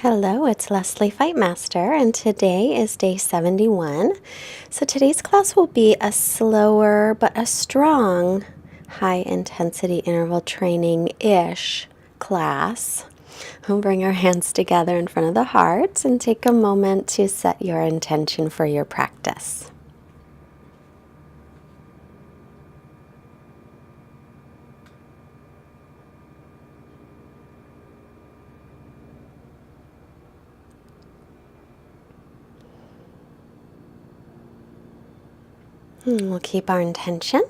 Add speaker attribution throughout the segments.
Speaker 1: Hello, it's Leslie Fightmaster, and today is day 71. So today's class will be a slower but a strong high intensity interval training-ish class. We'll bring our hands together in front of the heart and take a moment to set your intention for your practice. We'll keep our intention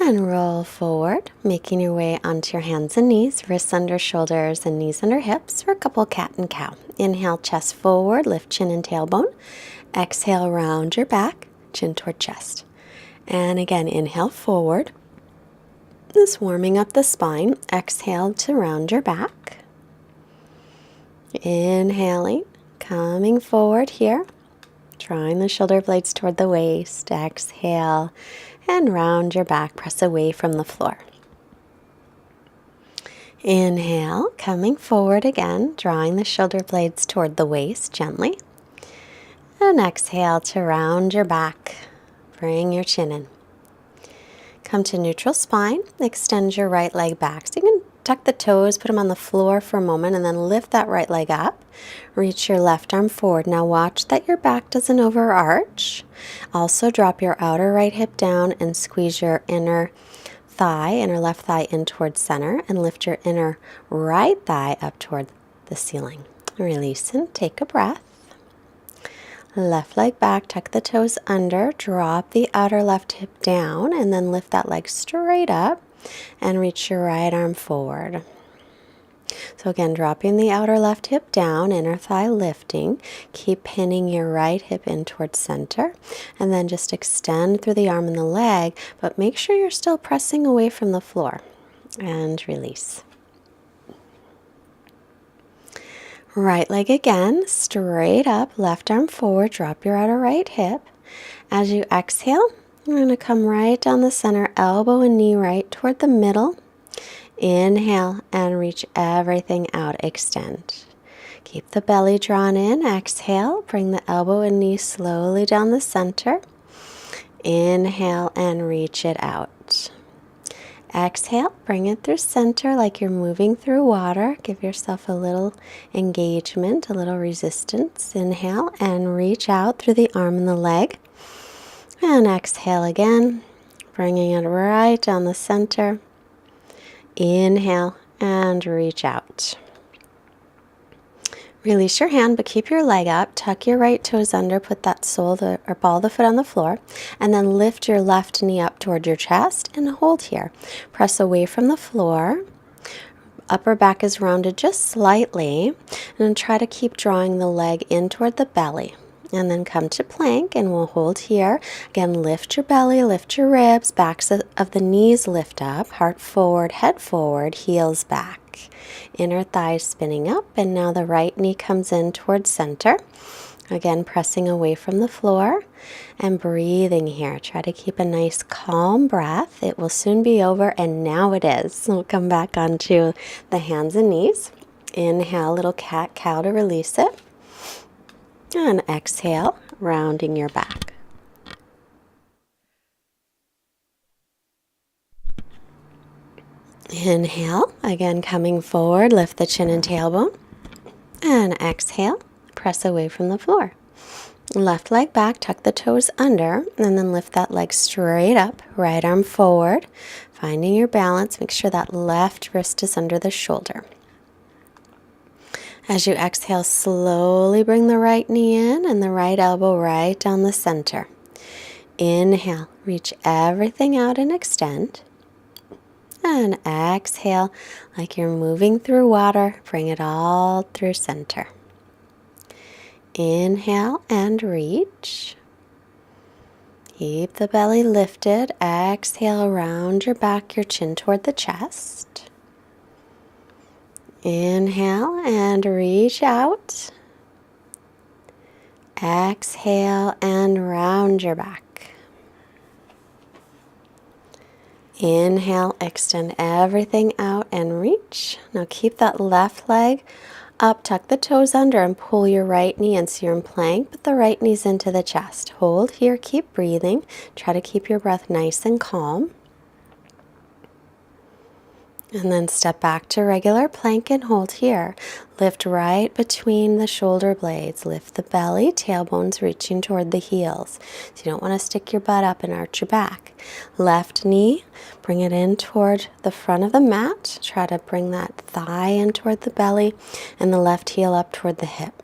Speaker 1: and roll forward, making your way onto your hands and knees, wrists under shoulders and knees under hips for a couple cat and cow. Inhale, chest forward, lift chin and tailbone. Exhale, round your back, chin toward chest. And again, inhale forward. This warming up the spine. Exhale to round your back. Inhaling, coming forward here. Drawing the shoulder blades toward the waist. Exhale and round your back. Press away from the floor. Inhale, coming forward again. Drawing the shoulder blades toward the waist gently. And exhale to round your back. Bring your chin in. Come to neutral spine. Extend your right leg back. So you can tuck the toes, put them on the floor for a moment, and then lift that right leg up. Reach your left arm forward. Now watch that your back doesn't overarch. Also drop your outer right hip down and squeeze your inner left thigh in towards center, and lift your inner right thigh up toward the ceiling. Release and take a breath. Left leg back, tuck the toes under, drop the outer left hip down, and then lift that leg straight up and reach your right arm forward. So again, dropping the outer left hip down, inner thigh lifting. Keep pinning your right hip in towards center, and then just extend through the arm and the leg, but make sure you're still pressing away from the floor. And release. Right leg again, straight up, left arm forward, drop your outer right hip. As you exhale, you're going to come right down the center, elbow and knee right toward the middle. Inhale and reach everything out, extend. Keep the belly drawn in, exhale, bring the elbow and knee slowly down the center. Inhale and reach it out. Exhale, bring it through center like you're moving through water. Give yourself a little engagement, a little resistance. Inhale and reach out through the arm and the leg. And exhale again, bringing it right down the center. Inhale and reach out. Release your hand, but keep your leg up. Tuck your right toes under, put that ball of the foot on the floor, and then lift your left knee up toward your chest and hold here. Press away from the floor. Upper back is rounded just slightly, and then try to keep drawing the leg in toward the belly. And then come to plank, and we'll hold here. Again, lift your belly, lift your ribs, backs of the knees lift up, heart forward, head forward, heels back. Inner thighs spinning up, and now the right knee comes in towards center. Again, pressing away from the floor and breathing here. Try to keep a nice calm breath. It will soon be over, and now it is. We'll come back onto the hands and knees. Inhale, little cat-cow to release it. And exhale, rounding your back. Inhale, again coming forward, lift the chin and tailbone. And exhale, press away from the floor. Left leg back, tuck the toes under, and then lift that leg straight up, right arm forward. Finding your balance, make sure that left wrist is under the shoulder. As you exhale, slowly bring the right knee in and the right elbow right down the center. Inhale, reach everything out and extend. And exhale, like you're moving through water, bring it all through center. Inhale and reach. Keep the belly lifted. Exhale, round your back, your chin toward the chest. Inhale and reach out. Exhale and round your back. Inhale, extend everything out and reach. Now keep that left leg Up, tuck the toes under and pull your right knee in so you're in plank, but the right knee's into the chest. Hold here, keep breathing. Try to keep your breath nice and calm. And then step back to regular plank and hold here. Lift right between the shoulder blades. Lift the belly, tailbones reaching toward the heels. So you don't want to stick your butt up and arch your back. Left knee, bring it in toward the front of the mat. Try to bring that thigh in toward the belly and the left heel up toward the hip.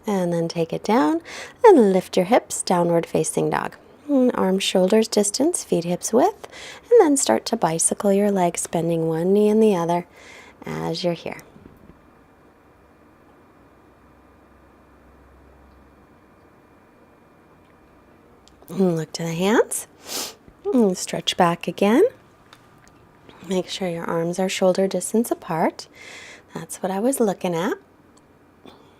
Speaker 1: And then take it down and lift your hips, downward facing dog. Arms, shoulders distance, feet, hips width, and then start to bicycle your legs, bending one knee and the other as you're here. Look to the hands. Stretch back again. Make sure your arms are shoulder distance apart. That's what I was looking at.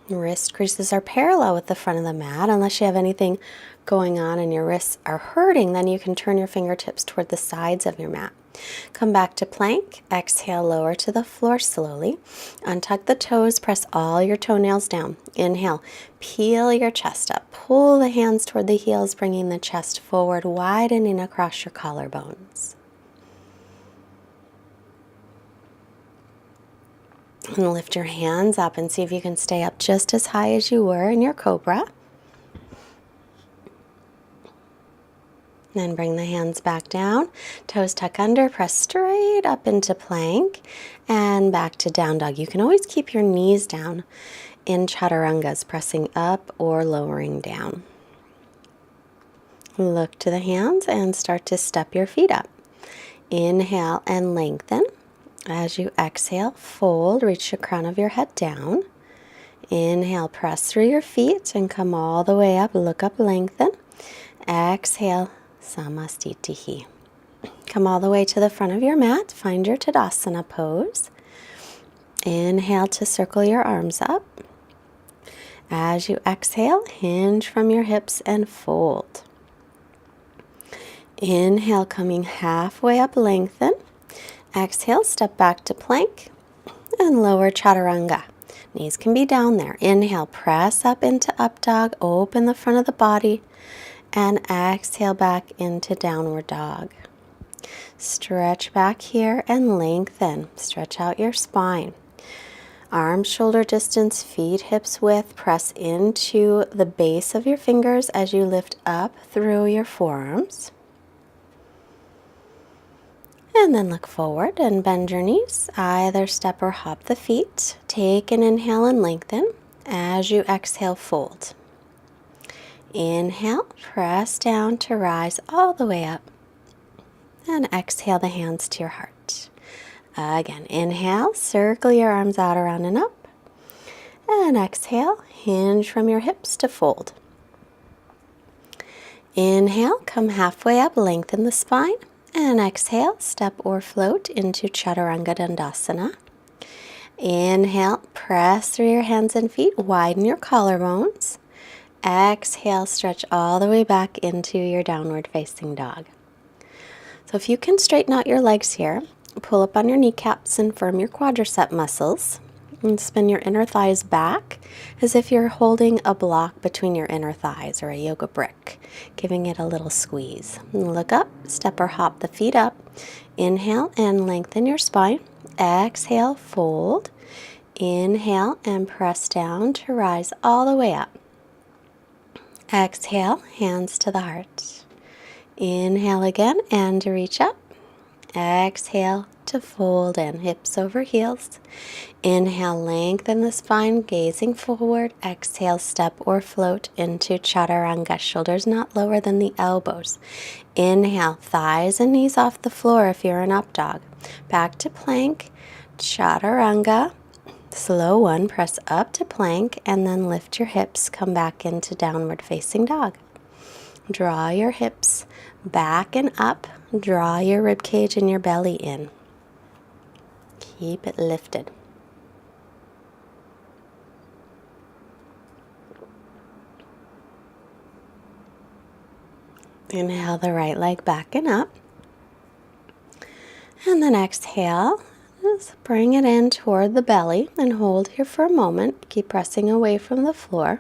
Speaker 1: Wrist creases are parallel with the front of the mat. Unless you have anything going on and your wrists are hurting, then you can turn your fingertips toward the sides of your mat. Come back to plank. Exhale, lower to the floor slowly. Untuck the toes, press all your toenails down. Inhale, peel your chest up. Pull the hands toward the heels, bringing the chest forward, widening across your collarbones. And lift your hands up and see if you can stay up just as high as you were in your cobra. Then bring the hands back down, toes tuck under, press straight up into plank, and back to down dog. You can always keep your knees down in chaturangas, pressing up or lowering down. Look to the hands and start to step your feet up. Inhale and lengthen. As you exhale, fold, reach the crown of your head down. Inhale, press through your feet and come all the way up. Look up, lengthen. Exhale, Samastitihi. Come all the way to the front of your mat. Find your Tadasana pose. Inhale to circle your arms up. As you exhale, hinge from your hips and fold. Inhale, coming halfway up, lengthen. Exhale, step back to plank and lower chaturanga. Knees can be down there. Inhale, press up into up dog, open the front of the body, and exhale back into downward dog. Stretch back here and lengthen. Stretch out your spine. Arms shoulder distance, feet hips width. Press into the base of your fingers as you lift up through your forearms. And then look forward and bend your knees. Either step or hop the feet. Take an inhale and lengthen. As you exhale, fold. Inhale, press down to rise all the way up. And exhale the hands to your heart. Again, inhale, circle your arms out, around and up. And exhale, hinge from your hips to fold. Inhale, come halfway up, lengthen the spine. And exhale, step or float into Chaturanga Dandasana. Inhale, press through your hands and feet, widen your collarbones. Exhale, stretch all the way back into your downward facing dog. So if you can straighten out your legs here, pull up on your kneecaps and firm your quadricep muscles. And spin your inner thighs back as if you're holding a block between your inner thighs or a yoga brick, giving it a little squeeze. And look up, step or hop the feet up. Inhale and lengthen your spine. Exhale, fold. Inhale and press down to rise all the way up. Exhale, hands to the heart. Inhale again and to reach up. Exhale to fold in, hips over heels. Inhale, lengthen the spine, gazing forward. Exhale, step or float into Chaturanga, shoulders not lower than the elbows. Inhale, thighs and knees off the floor if you're an up dog. Back to plank, Chaturanga. Slow one, press up to plank and then lift your hips, come back into downward facing dog. Draw your hips back and up, draw your rib cage and your belly in. Keep it lifted. Inhale the right leg back and up. And then exhale, Just bring it in toward the belly and hold here for a moment. Keep pressing away from the floor.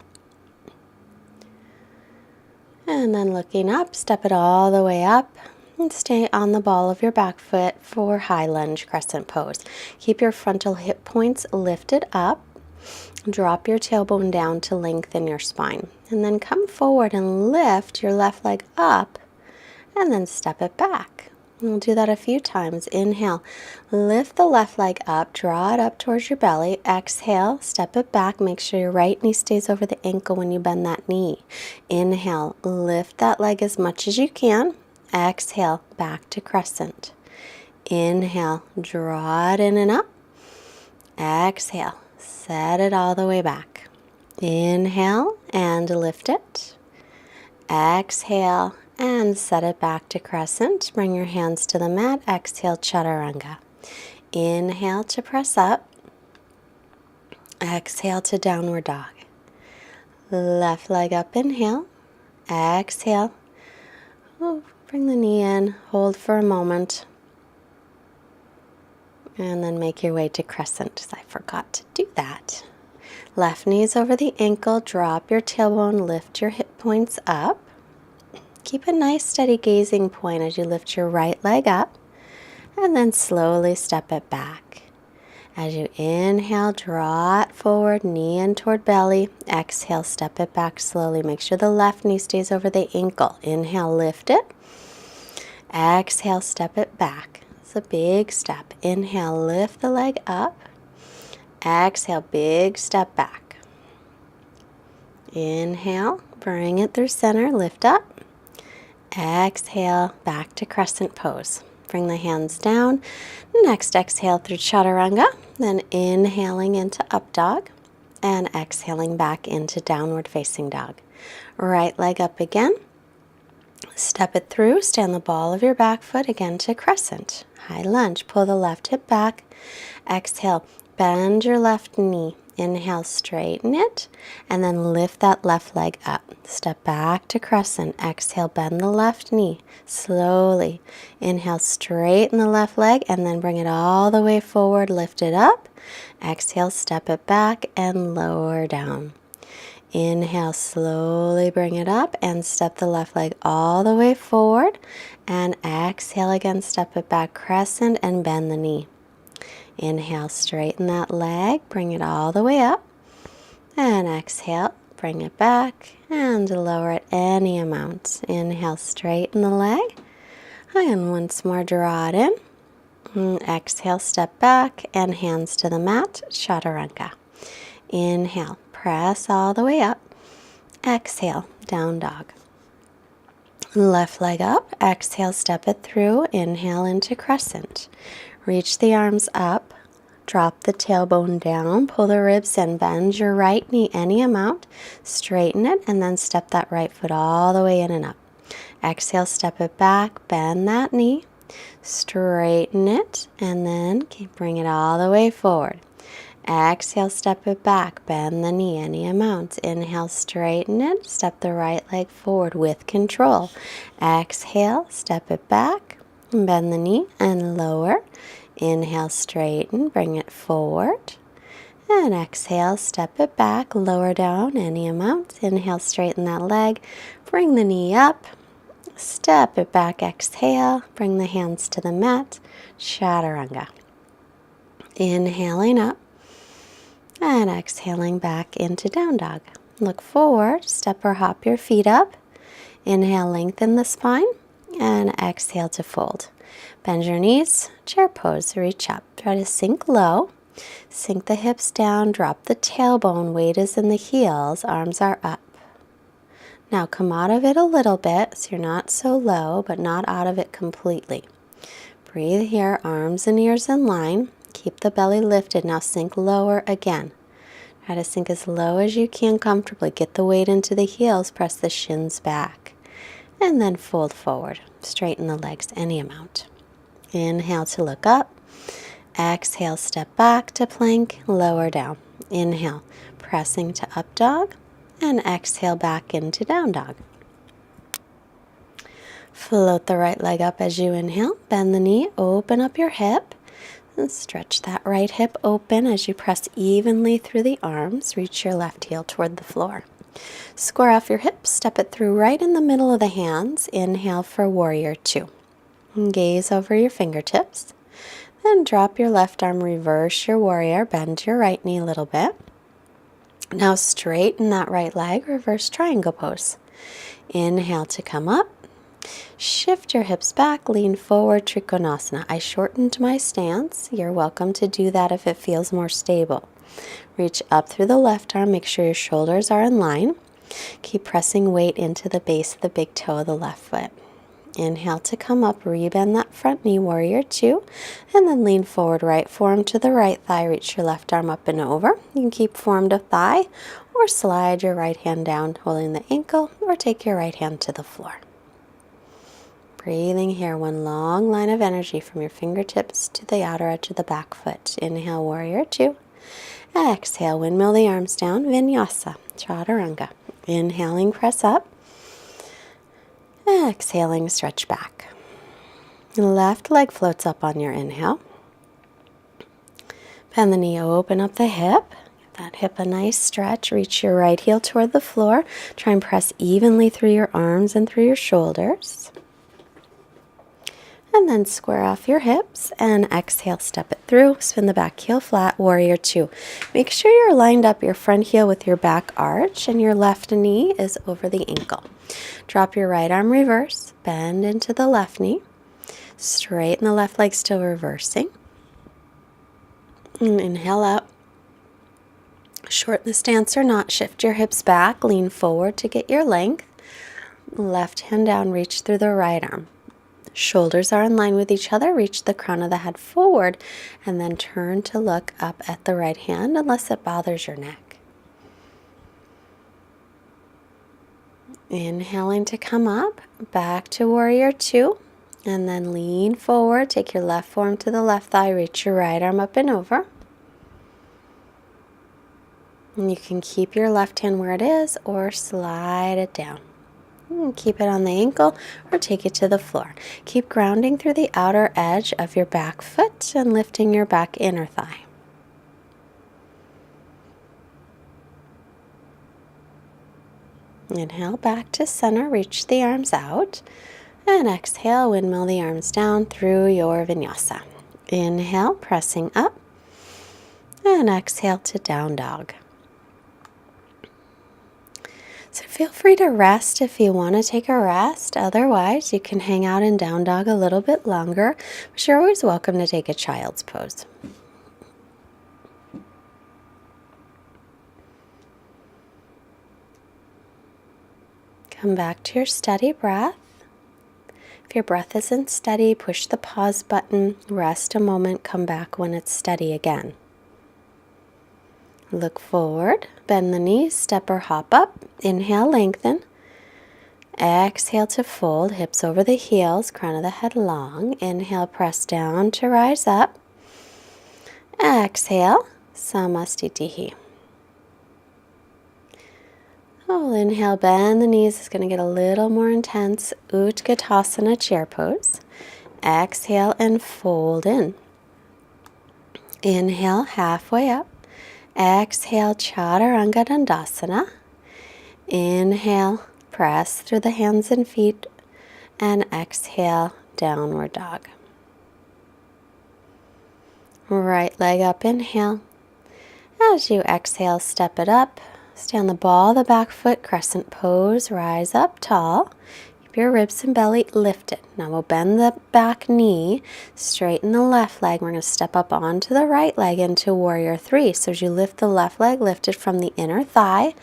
Speaker 1: And then looking up, step it all the way up and stay on the ball of your back foot for high lunge crescent pose. Keep your frontal hip points lifted up. Drop your tailbone down to lengthen your spine. And then come forward and lift your left leg up and then step it back. We'll do that a few times. Inhale, lift the left leg up, draw it up towards your belly. Exhale, step it back. Make sure your right knee stays over the ankle when you bend that knee. Inhale, lift that leg as much as you can. Exhale, back to crescent. Inhale, draw it in and up. Exhale, set it all the way back. Inhale and lift it. Exhale and set it back to crescent. Bring your hands to the mat. Exhale, chaturanga. Inhale to press up. Exhale to downward dog. Left leg up, inhale. Exhale. Bring the knee in. Hold for a moment. And then make your way to crescent, because I forgot to do that. Left knee's over the ankle. Drop your tailbone. Lift your hip points up. Keep a nice steady gazing point as you lift your right leg up and then slowly step it back. As you inhale, draw it forward, knee in toward belly. Exhale, step it back slowly. Make sure the left knee stays over the ankle. Inhale, lift it. Exhale, step it back. It's a big step. Inhale, lift the leg up. Exhale, big step back. Inhale, bring it through center, lift up. Exhale, back to crescent pose. Bring the hands down. Next, exhale through chaturanga. Then inhaling into up dog. And exhaling back into downward facing dog. Right leg up again. Step it through. Stay on the ball of your back foot again to crescent. High lunge. Pull the left hip back. Exhale. Bend your left knee. Inhale, straighten it, and then lift that left leg up. Step back to crescent. Exhale, bend the left knee. Slowly. Inhale, straighten the left leg, and then bring it all the way forward. Lift it up. Exhale, step it back, and lower down. Inhale, slowly bring it up, and step the left leg all the way forward. And exhale again, step it back, crescent, and bend the knee. Inhale, straighten that leg, bring it all the way up, and exhale, bring it back, and lower it any amount. Inhale, straighten the leg, and once more, draw it in. And exhale, step back, and hands to the mat, chaturanga. Inhale, press all the way up. Exhale, down dog. Left leg up, exhale, step it through, inhale into crescent. Reach the arms up, drop the tailbone down, pull the ribs in, bend your right knee any amount, straighten it, and then step that right foot all the way in and up. Exhale, step it back, bend that knee, straighten it, and then bring it all the way forward. Exhale, step it back, bend the knee any amount. Inhale, straighten it, step the right leg forward with control. Exhale, step it back, bend the knee and lower. Inhale, straighten, bring it forward. And exhale, step it back, lower down any amount. Inhale, straighten that leg, bring the knee up, step it back, exhale, bring the hands to the mat, chaturanga. Inhaling up and exhaling back into down dog. Look forward, step or hop your feet up. Inhale, lengthen the spine, and exhale to fold. Bend your knees, chair pose, reach up. Try to sink low. Sink the hips down, drop the tailbone, weight is in the heels, arms are up. Now come out of it a little bit, so you're not so low, but not out of it completely. Breathe here, arms and ears in line. Keep the belly lifted. Now sink lower again. Try to sink as low as you can comfortably. Get the weight into the heels, press the shins back. And then fold forward. Straighten the legs any amount. Inhale to look up. Exhale, step back to plank, lower down. Inhale, pressing to up dog, and exhale back into down dog. Float the right leg up as you inhale. Bend the knee, open up your hip. And stretch that right hip open as you press evenly through the arms. Reach your left heel toward the floor. Square off your hips, step it through right in the middle of the hands. Inhale for warrior two. And gaze over your fingertips. Then drop your left arm, reverse your warrior, bend your right knee a little bit. Now straighten that right leg, reverse triangle pose. Inhale to come up. Shift your hips back, lean forward, Trikonasana. I shortened my stance. You're welcome to do that if it feels more stable. Reach up through the left arm, make sure your shoulders are in line. Keep pressing weight into the base of the big toe of the left foot. Inhale to come up, rebend that front knee, warrior two, and then lean forward, right forearm to the right thigh, reach your left arm up and over. You can keep forearm to thigh, or slide your right hand down, holding the ankle, or take your right hand to the floor. Breathing here, one long line of energy from your fingertips to the outer edge of the back foot. Inhale, warrior two. Exhale, windmill the arms down, vinyasa, chaturanga. Inhaling, press up. Exhaling, stretch back. Left leg floats up on your inhale. Bend the knee, open up the hip. Give that hip a nice stretch. Reach your right heel toward the floor. Try and press evenly through your arms and through your shoulders. And then square off your hips and exhale, step it through. Spin the back heel flat, warrior two. Make sure you're lined up your front heel with your back arch and your left knee is over the ankle. Drop your right arm, reverse, bend into the left knee. Straighten the left leg, still reversing. And inhale out. Shorten the stance or not. Shift your hips back, lean forward to get your length. Left hand down, reach through the right arm. Shoulders are in line with each other. Reach the crown of the head forward and then turn to look up at the right hand unless it bothers your neck. Inhaling to come up, back to warrior two, and then lean forward. Take your left forearm to the left thigh. Reach your right arm up and over. And you can keep your left hand where it is or slide it down. Keep it on the ankle or take it to the floor. Keep grounding through the outer edge of your back foot and lifting your back inner thigh. Inhale back to center, reach the arms out, and exhale, windmill the arms down through your vinyasa. Inhale, pressing up, and exhale to down dog. So feel free to rest if you want to take a rest. Otherwise, you can hang out in down dog a little bit longer, but you're always welcome to take a child's pose. Come back to your steady breath. If your breath isn't steady, push the pause button, rest a moment, come back when it's steady again. Look forward, bend the knees, step or hop up. Inhale, lengthen. Exhale to fold, hips over the heels, crown of the head long. Inhale, press down to rise up. Exhale, Samastitihi. Oh, inhale, bend the knees. It's going to get a little more intense. Utkatasana, chair pose. Exhale and fold in. Inhale, halfway up. Exhale, Chaturanga Dandasana. Inhale, press through the hands and feet. And exhale, downward dog. Right leg up, inhale. As you exhale, step it up. Stay on the ball of the back foot, crescent pose, rise up tall. Keep your ribs and belly lifted. Now we'll bend the back knee, straighten the left leg. We're going to step up onto the right leg into warrior three. So as you lift the left leg, lift it from the inner thigh,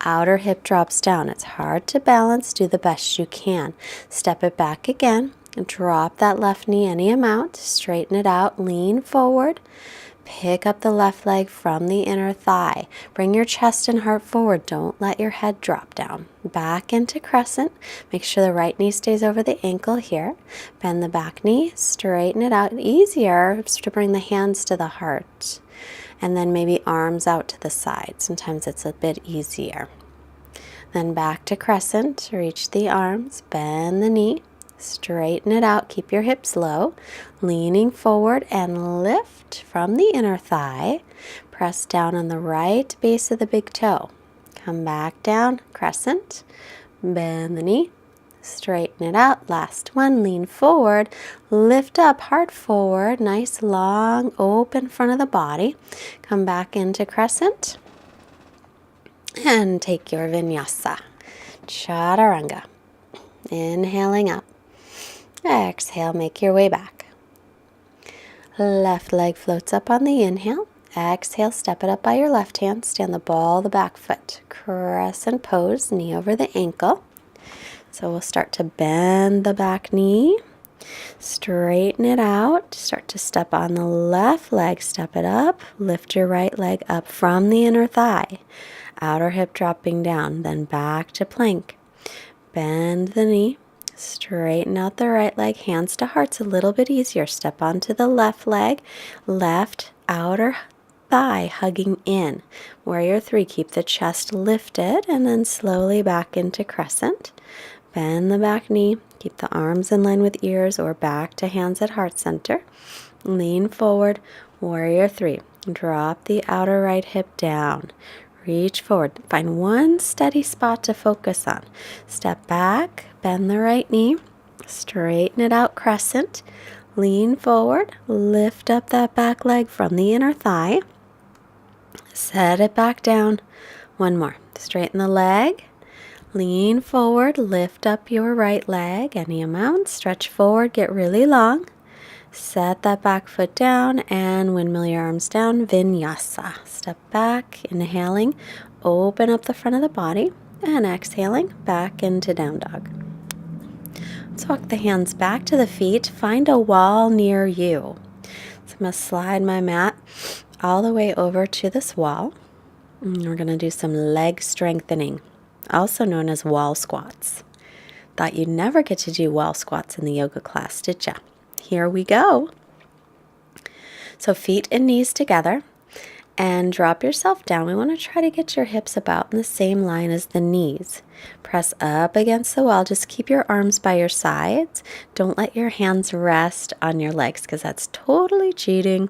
Speaker 1: outer hip drops down. It's hard to balance, do the best you can. Step it back again, and drop that left knee any amount, straighten it out, lean forward. Pick up the left leg from the inner thigh. Bring your chest and heart forward. Don't let your head drop down. Back into crescent. Make sure the right knee stays over the ankle here. Bend the back knee. Straighten it out. Easier to bring the hands to the heart. And then maybe arms out to the side. Sometimes it's a bit easier. Then back to crescent. Reach the arms. Bend the knee. Straighten it out. Keep your hips low. Leaning forward and lift from the inner thigh. Press down on the right base of the big toe. Come back down, crescent. Bend the knee. Straighten it out. Last one. Lean forward. Lift up, heart forward. Nice, long, open front of the body. Come back into crescent. And take your vinyasa. Chaturanga. Inhaling up. Exhale, make your way back. Left leg floats up on the inhale. Exhale, step it up by your left hand. Stand the ball of the back foot. Crescent pose, knee over the ankle. So we'll start to bend the back knee. Straighten it out. Start to step on the left leg. Step it up. Lift your right leg up from the inner thigh. Outer hip dropping down. Then back to plank. Bend the knee. Straighten out the right leg, hands to hearts, a little bit easier. Step onto the left leg, left outer thigh hugging in. Warrior 3, keep the chest lifted and then slowly back into crescent. Bend the back knee, keep the arms in line with ears or back to hands at heart center. Lean forward, warrior 3. Drop the outer right hip down. Reach forward. Find one steady spot to focus on. Step back, bend the right knee, straighten it out, crescent. Lean forward, lift up that back leg from the inner thigh. Set it back down. One more. Straighten the leg. Lean forward, lift up your right leg, any amount. Stretch forward, get really long. Set that back foot down and windmill your arms down, vinyasa. Step back, inhaling, open up the front of the body, and exhaling, back into down dog. Let's walk the hands back to the feet. Find a wall near you. So I'm going to slide my mat all the way over to this wall. And we're going to do some leg strengthening, also known as wall squats. Thought you'd never get to do wall squats in the yoga class, did ya? Here we go. So feet and knees together and drop yourself down. We want to try to get your hips about in the same line as the knees. Press up against the wall. Just keep your arms by your sides. Don't let your hands rest on your legs because that's totally cheating.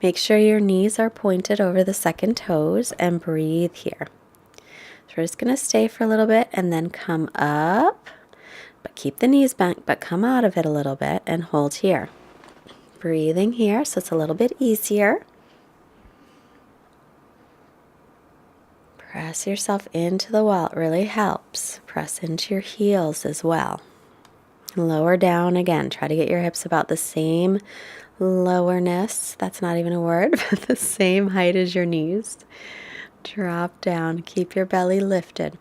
Speaker 1: Make sure your knees are pointed over the second toes and breathe here. So we're just going to stay for a little bit and then come up. But keep the knees bent, but come out of it a little bit and hold here. Breathing here so it's a little bit easier. Press yourself into the wall. It really helps. Press into your heels as well. Lower down again. Try to get your hips about the same lowerness. That's not even a word, but the same height as your knees. Drop down. Keep your belly lifted.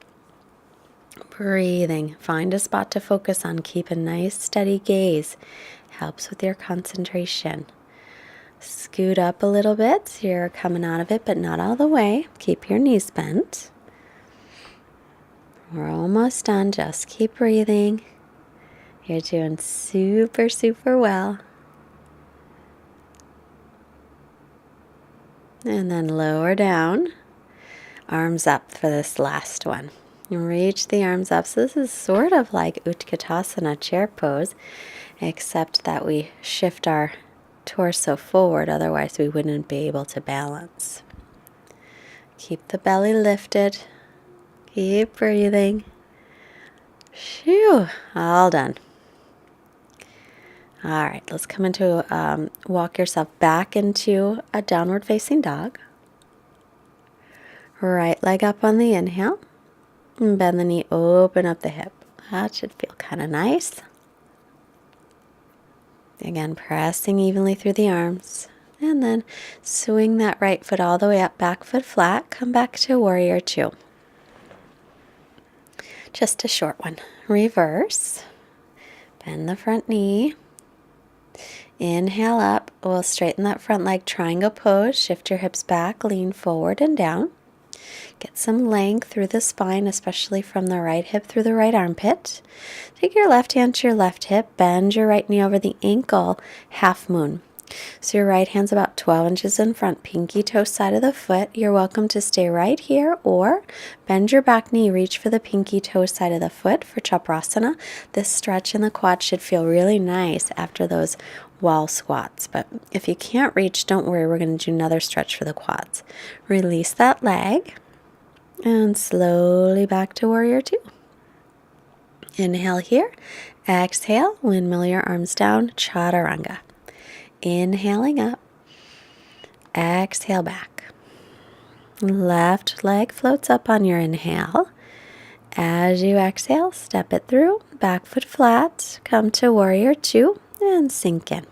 Speaker 1: Breathing. Find a spot to focus on. Keep a nice steady gaze. Helps with your concentration. Scoot up a little bit so you're coming out of it, but not all the way. Keep your knees bent. We're almost done. Just keep breathing. You're doing super, super well. And then lower down. Arms up for this last one. Reach the arms up. So this is sort of like Utkatasana chair pose, except that we shift our torso forward, otherwise we wouldn't be able to balance. Keep the belly lifted. Keep breathing. Phew, all done. All right, let's come into, walk yourself back into a downward facing dog. Right leg up on the inhale. And bend the knee, open up the hip. That should feel kind of nice. Again, pressing evenly through the arms. And then swing that right foot all the way up, back foot flat. Come back to warrior 2. Just a short one. Reverse. Bend the front knee. Inhale up. We'll straighten that front leg, triangle pose. Shift your hips back, lean forward and down. Get some length through the spine, especially from the right hip through the right armpit. Take your left hand to your left hip, bend your right knee over the ankle, half moon. So your right hand's about 12 inches in front, pinky toe side of the foot. You're welcome to stay right here or bend your back knee, reach for the pinky toe side of the foot for Chakrasana. This stretch in the quad should feel really nice after those wall squats. But if you can't reach, don't worry, we're going to do another stretch for the quads. Release that leg and slowly back to warrior two. Inhale here, exhale, windmill your arms down, chaturanga. Inhaling up, exhale back. Left leg floats up on your inhale. As you exhale, step it through, back foot flat, come to warrior two, and sink in.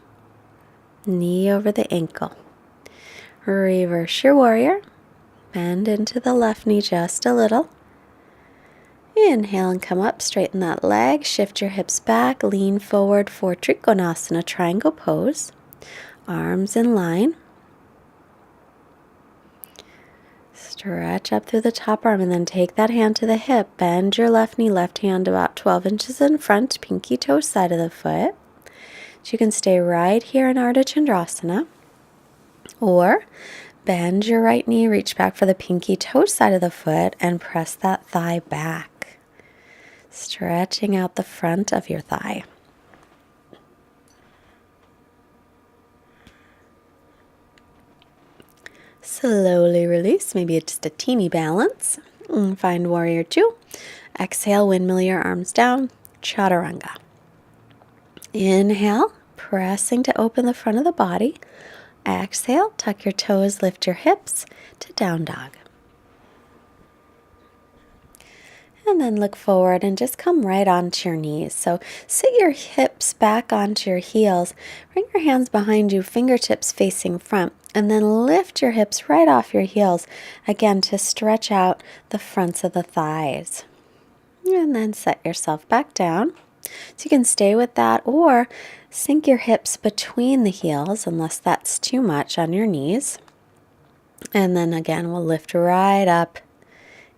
Speaker 1: Knee over the ankle. Reverse your warrior, bend into the left knee just a little. Inhale and come up, straighten that leg, shift your hips back, lean forward for Trikonasana, triangle pose. Arms in line. Stretch up through the top arm and then take that hand to the hip. Bend your left knee, left hand about 12 inches in front, pinky toe side of the foot. So you can stay right here in Ardha Chandrasana. Or bend your right knee, reach back for the pinky toe side of the foot and press that thigh back. Stretching out the front of your thigh. Slowly release, maybe just a teeny balance. Find warrior two. Exhale, windmill your arms down, chaturanga. Inhale, pressing to open the front of the body. Exhale, tuck your toes, lift your hips to down dog. And then look forward and just come right onto your knees. So sit your hips back onto your heels. Bring your hands behind you, fingertips facing front. And then lift your hips right off your heels, again, to stretch out the fronts of the thighs. And then set yourself back down. So you can stay with that or sink your hips between the heels, unless that's too much on your knees. And then again, we'll lift right up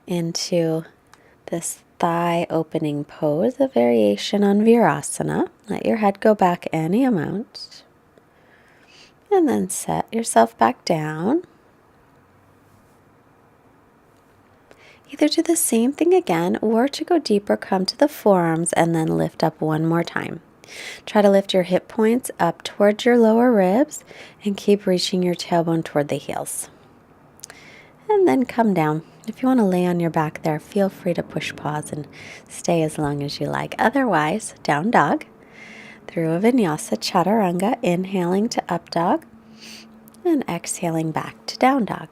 Speaker 1: into this thigh opening pose, a variation on Virasana. Let your head go back any amount. And then set yourself back down. Either do the same thing again, or to go deeper, come to the forearms and then lift up one more time. Try to lift your hip points up towards your lower ribs and keep reaching your tailbone toward the heels. And then come down. If you want to lay on your back there, feel free to push pause and stay as long as you like. Otherwise, down dog. Through a vinyasa, chaturanga, inhaling to up dog and exhaling back to down dog.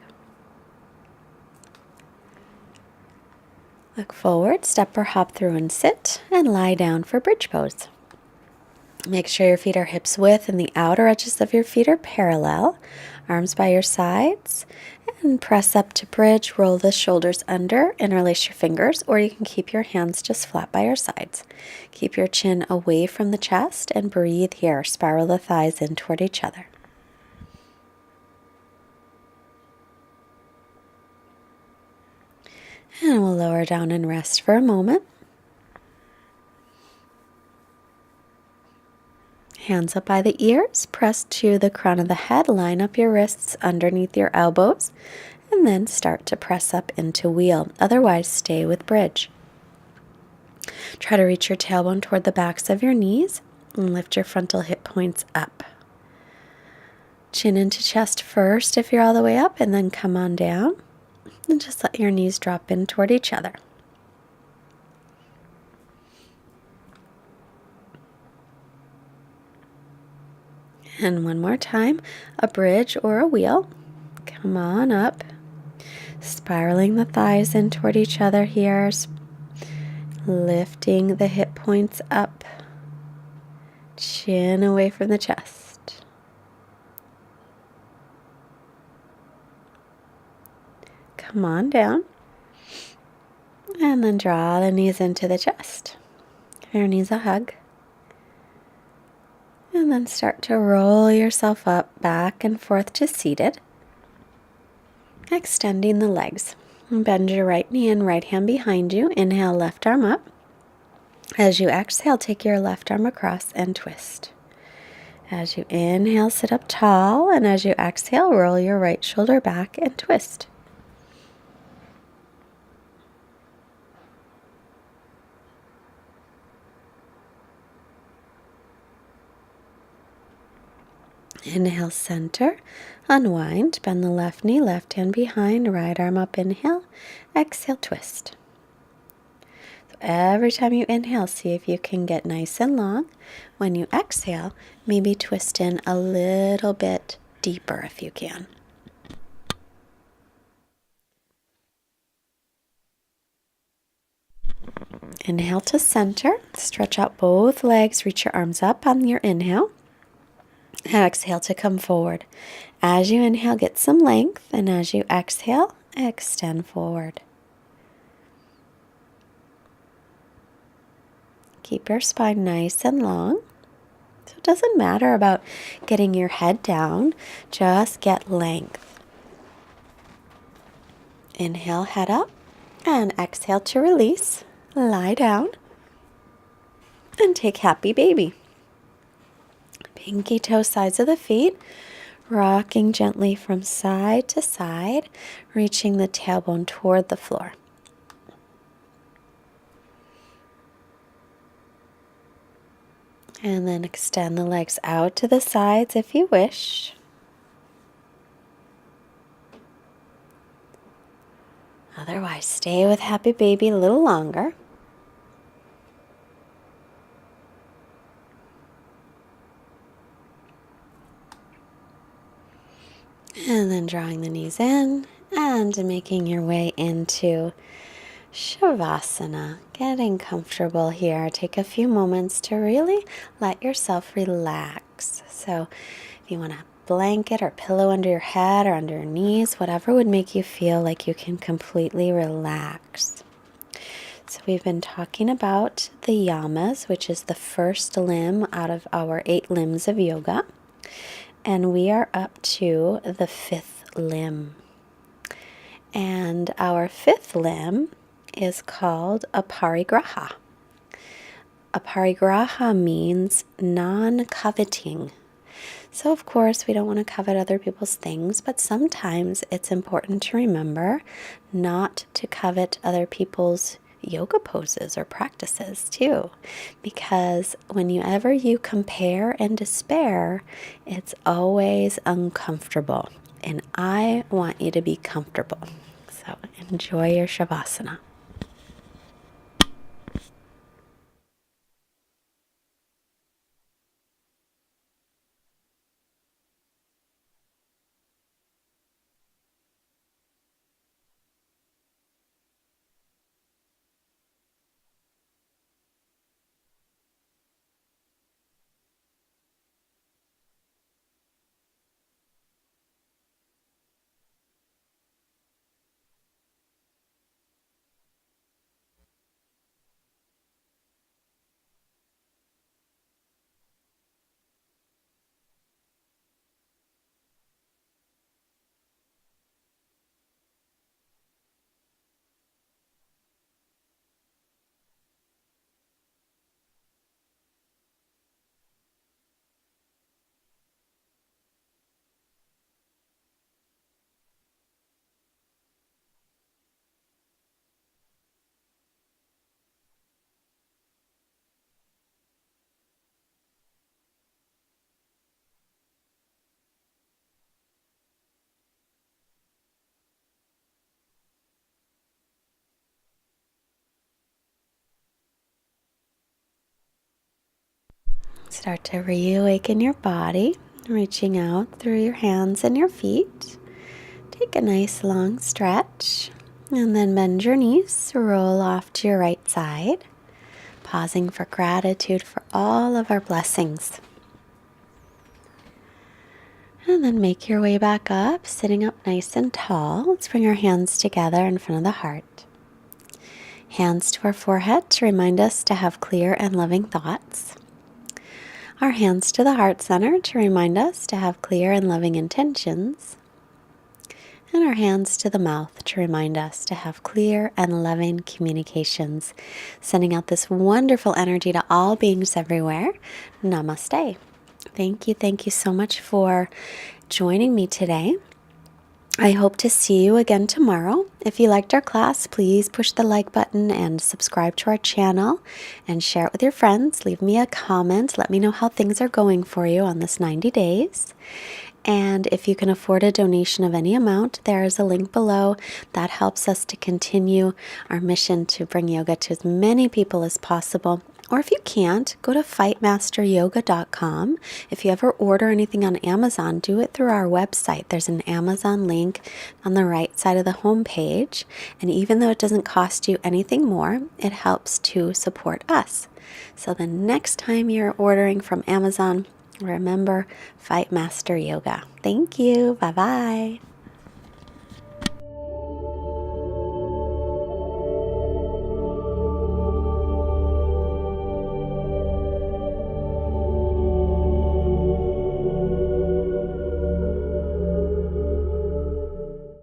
Speaker 1: Look forward, step or hop through and sit, and lie down for bridge pose. Make sure your feet are hips width and the outer edges of your feet are parallel. Arms by your sides, and press up to bridge. Roll the shoulders under, interlace your fingers, or you can keep your hands just flat by your sides. Keep your chin away from the chest and breathe here. Spiral the thighs in toward each other. And we'll lower down and rest for a moment. Hands up by the ears, press to the crown of the head, line up your wrists underneath your elbows, and then start to press up into wheel. Otherwise, stay with bridge. Try to reach your tailbone toward the backs of your knees and lift your frontal hip points up. Chin into chest first if you're all the way up, and then come on down and just let your knees drop in toward each other. And one more time, a bridge or a wheel. Come on up, spiraling the thighs in toward each other here, lifting the hip points up, chin away from the chest. Come on down, and then draw the knees into the chest. Give your knees a hug. And then start to roll yourself up, back and forth to seated. Extending the legs. Bend your right knee and right hand behind you. Inhale, left arm up. As you exhale, take your left arm across and twist. As you inhale, sit up tall, and as you exhale, roll your right shoulder back and twist. Inhale, center, unwind, bend the left knee, left hand behind, right arm up, inhale, exhale, twist. So every time you inhale, see if you can get nice and long. When you exhale, maybe twist in a little bit deeper if you can. Inhale to center, stretch out both legs, reach your arms up on your inhale. Exhale to come forward. As you inhale, get some length, and as you exhale, extend forward. Keep your spine nice and long. So it doesn't matter about getting your head down, just get length. Inhale, head up, and exhale to release. Lie down, and take happy baby. Pinky toe sides of the feet, rocking gently from side to side, reaching the tailbone toward the floor. And then extend the legs out to the sides if you wish. Otherwise, stay with happy baby a little longer. And then drawing the knees in and making your way into Shavasana. Getting comfortable here. Take a few moments to really let yourself relax. So if you want a blanket or pillow under your head or under your knees, whatever would make you feel like you can completely relax. So we've been talking about the yamas, which is the first limb out of our 8 limbs of yoga. And we are up to the 5th limb. And our 5th limb is called aparigraha. Aparigraha means non-coveting. So of course we don't want to covet other people's things, but sometimes it's important to remember not to covet other people's yoga poses or practices too, because whenever you compare and despair, it's always uncomfortable, and I want you to be comfortable. So enjoy your Shavasana. Start to reawaken your body, reaching out through your hands and your feet. Take a nice long stretch, and then bend your knees, roll off to your right side, pausing for gratitude for all of our blessings. And then make your way back up, sitting up nice and tall. Let's bring our hands together in front of the heart. Hands to our forehead to remind us to have clear and loving thoughts. Our hands to the heart center to remind us to have clear and loving intentions. And our hands to the mouth to remind us to have clear and loving communications. Sending out this wonderful energy to all beings everywhere. Namaste. Thank you so much for joining me today. I hope to see you again tomorrow. If you liked our class, please push the like button and subscribe to our channel and share it with your friends. Leave me a comment. Let me know how things are going for you on this 90 days. And if you can afford a donation of any amount, there is a link below that helps us to continue our mission to bring yoga to as many people as possible. Or if you can't, go to fightmasteryoga.com. If you ever order anything on Amazon, do it through our website. There's an Amazon link on the right side of the homepage. And even though it doesn't cost you anything more, it helps to support us. So the next time you're ordering from Amazon, remember Fightmaster Yoga. Thank you. Bye-bye.